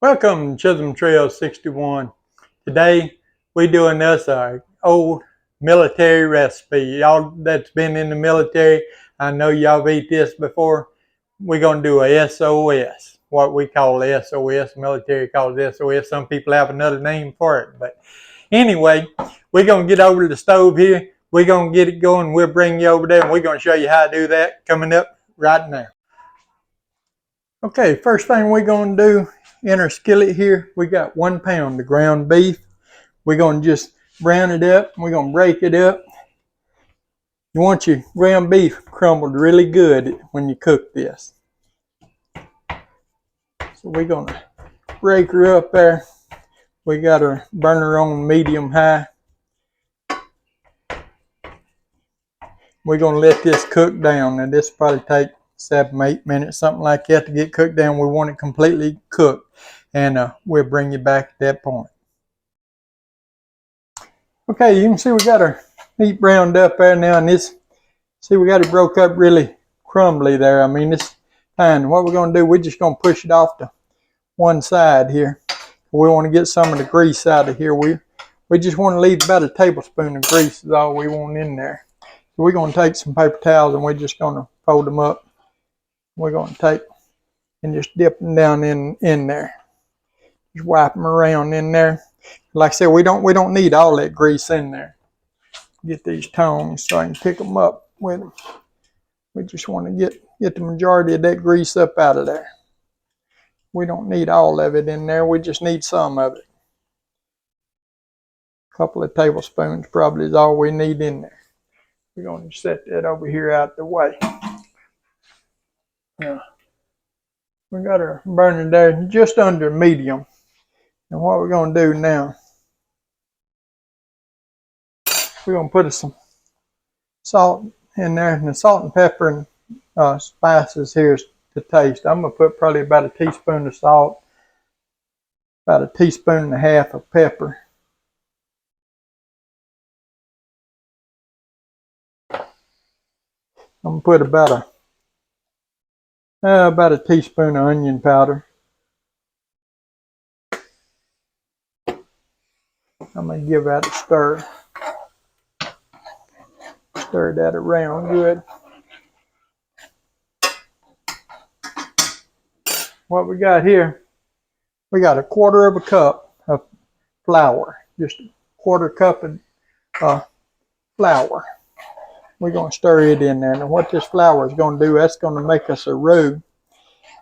Welcome to Chisholm Trail 61. Today we doing this old military recipe. Y'all that's been in the military, I know y'all eat this before. We're gonna do a SOS, what we call SOS. Military calls it SOS. Some people have another name for it, but anyway, we're gonna get over to the stove here. We're gonna get it going. We'll bring you over there, and we're gonna show you how to do that coming up right now. Okay, first thing we're going to do in our skillet here, we got 1 pound of ground beef. We're going to just brown it up. We're going to break it up. You want your ground beef crumbled really good when you cook this. So we're going to break her up there. We got our burner on medium high. We're going to let this cook down. Now this probably take 7-8 minutes, something like that, to get cooked down. We want it completely cooked, and we'll bring you back at that point. Okay, you can see we got our meat browned up there now, and this, see, we got it broke up really crumbly there. I mean, it's fine. What we're going to do, we're just going to push it off to one side here. We want to get some of the grease out of here. We just want to leave about a tablespoon of grease is all we want in there. So we're going to take some paper towels, and we're just going to fold them up. We're going to take and just dip them down in there. Just wipe them around in there. Like I said, we don't need all that grease in there. Get these tongs so I can pick them up with them. We just want to get the majority of that grease up out of there. We don't need all of it in there. We just need some of it. A couple of tablespoons probably is all we need in there. We're going to set that over here out the way. Now, we got our burner there just under medium. And what we're going to do now, we're going to put some salt in there. And the salt and pepper and spices here is to taste. I'm going to put probably about a teaspoon of salt, about a teaspoon and a half of pepper. I'm going to put about a teaspoon of onion powder. I'm going to give that a stir. Stir that around good. What we got here, we got a 1/4 cup of flour. Just a 1/4 cup of flour. We're going to stir it in there. Now what this flour is going to do, that's going to make us a roux.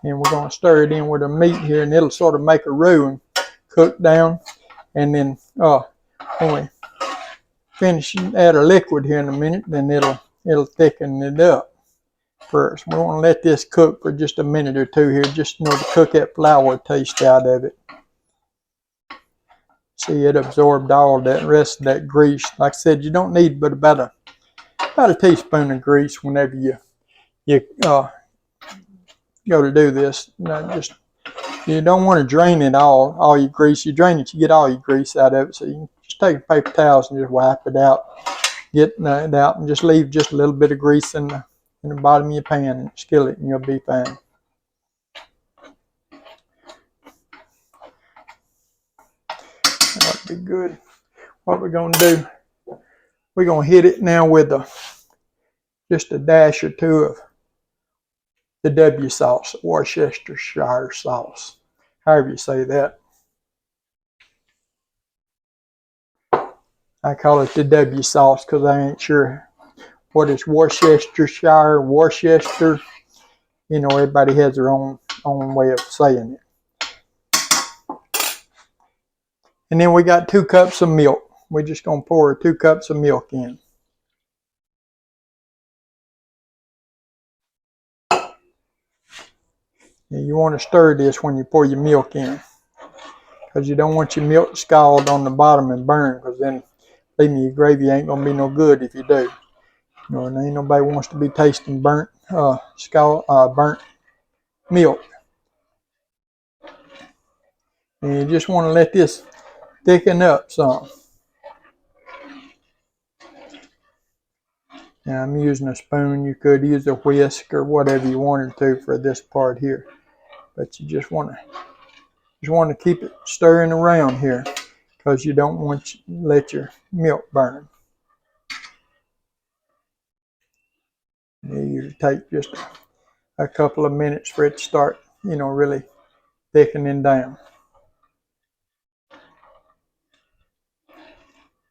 And we're going to stir it in with the meat here, and it'll sort of make a roux and cook down. And then when we finish add a liquid here in a minute, then it'll thicken it up first. We want to let this cook for just a minute or two here, just in order to cook that flour taste out of it. See, it absorbed all that rest of that grease. Like I said, you don't need but about a teaspoon of grease whenever you go to do this. You don't want to drain it all your grease. You drain it, you get all your grease out of it. So you can just take a paper towel and just wipe it out, get it out, and just leave just a little bit of grease in the bottom of your pan and skillet, and you'll be fine. That'll be good. What we're going to do, we're going to hit it now with just a dash or two of the W sauce, Worcestershire sauce, however you say that. I call it the W sauce because I ain't sure what is Worcestershire, Worcester. You know, everybody has their own way of saying it. And then we got 2 cups of milk. We're just going to pour 2 cups of milk in. And you want to stir this when you pour your milk in, because you don't want your milk scalded on the bottom and burn, because then, believe me, your gravy ain't going to be no good if you do. You know, and ain't nobody wants to be tasting burnt milk. And you just want to let this thicken up some. Now I'm using a spoon. You could use a whisk or whatever you wanted to for this part here. But you just want to Just want to keep it stirring around here because you don't want to let your milk burn. You take just a couple of minutes for it to start, really thickening down.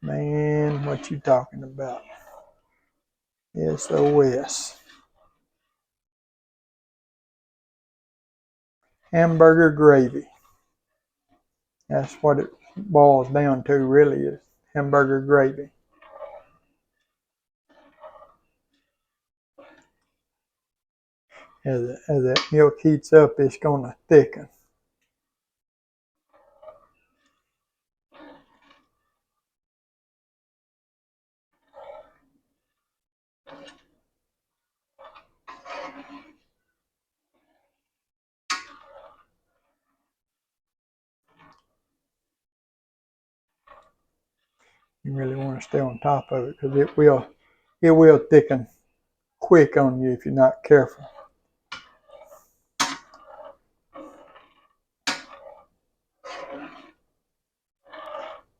Man, what you talking about? SOS. Hamburger gravy. That's what it boils down to, really, is hamburger gravy. As that milk heats up, it's going to thicken. You really want to stay on top of it because it will thicken quick on you if you're not careful.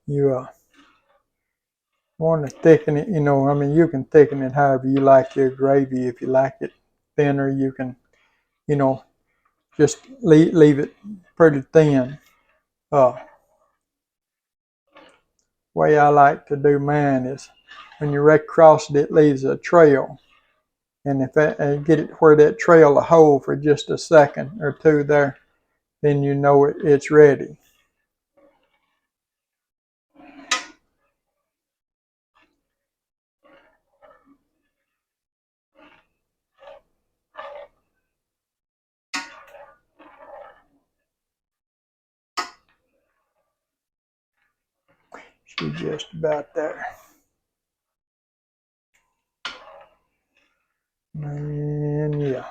You want to thicken it, you can thicken it however you like your gravy. If you like it thinner, you can, just leave it pretty thin. Way I like to do mine is when you wreck across it, it leaves a trail. And if I get it where that trail a hole for just a second or two there, then you know it's ready. She's just about there. And yeah.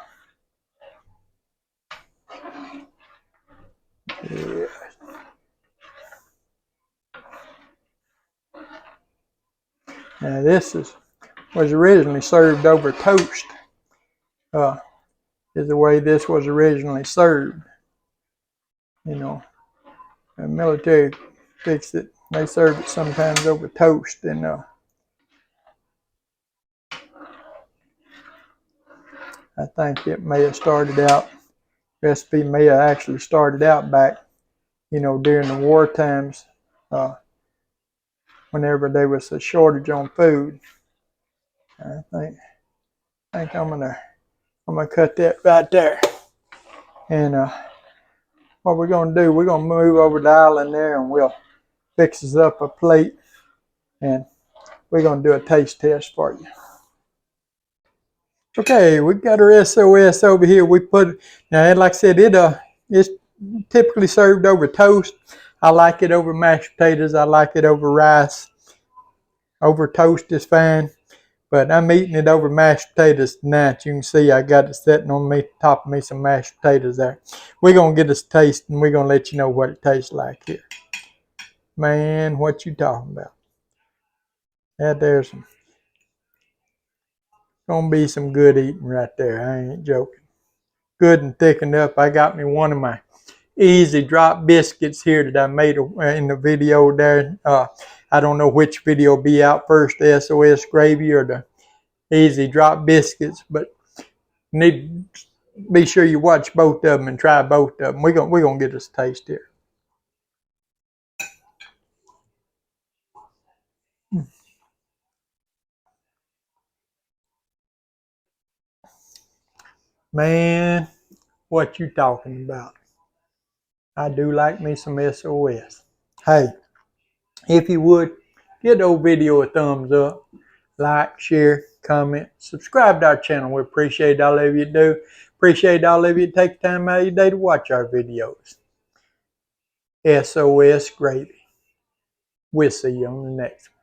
Now this was originally served over toast. Is the way this was originally served. The military fixed it. They serve it sometimes over toast, and I think it may have started out. Recipe may have actually started out back, during the war times, whenever there was a shortage on food. I think I'm gonna cut that right there, and what we're gonna do, we're gonna move over the island there, and we'll fix us up a plate, and we're going to do a taste test for you. Okay, we got our SOS over here. We put, now like I said, it's typically served over toast. I like it over mashed potatoes. I like it over rice. Over toast is fine, but I'm eating it over mashed potatoes tonight. You can see I got it sitting on me, top of me some mashed potatoes there. We're going to get us a taste, and we're going to let you know what it tastes like here. Man, what you talking about? There's gonna be some good eating right there. I ain't joking. Good and thickened up. I got me one of my easy drop biscuits here that I made in the video there. I don't know which video will be out first, the SOS gravy or the easy drop biscuits, but need be sure you watch both of them and try both of them. We're gonna get us a taste here. Man, what you talking about? I do like me some SOS. Hey, if you would, give the old video a thumbs up, like, share, comment, subscribe to our channel. We appreciate all of you do. Appreciate all of you take time out of your day to watch our videos. SOS gravy. We'll see you on the next one.